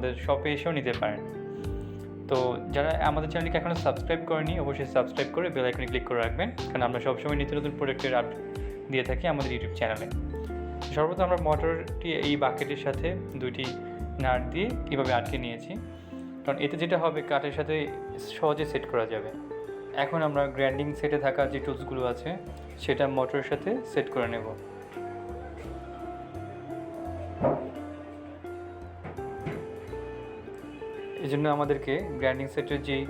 আমাদের শপে এসেও নিতে পারেন। তো যারা আমাদের চ্যানেলটিকে এখনও সাবস্ক্রাইব করেনি অবশ্যই সাবস্ক্রাইব করে বেল আইকনে ক্লিক করে রাখবেন, কারণ আমরা সবসময় নিত্য নতুন প্রোডাক্টের আপডেট দিয়ে থাকি আমাদের ইউটিউব চ্যানেলে। সর্বপ্রথম আমরা মোটরটি এই বাকেটের সাথে 2টি নাট দিয়ে এভাবে আটকে নিয়েছি, কারণ এতে যেটা হবে কাঠের সাথে সহজে সেট করা যাবে। এখন আমরা গ্রাইন্ডিং সেটে থাকা যে টুলসগুলো আছে সেটা মোটরের সাথে সেট করে নেব। এই জন্য আমাদেরকে গ্রাইন্ডিং সেটের যেই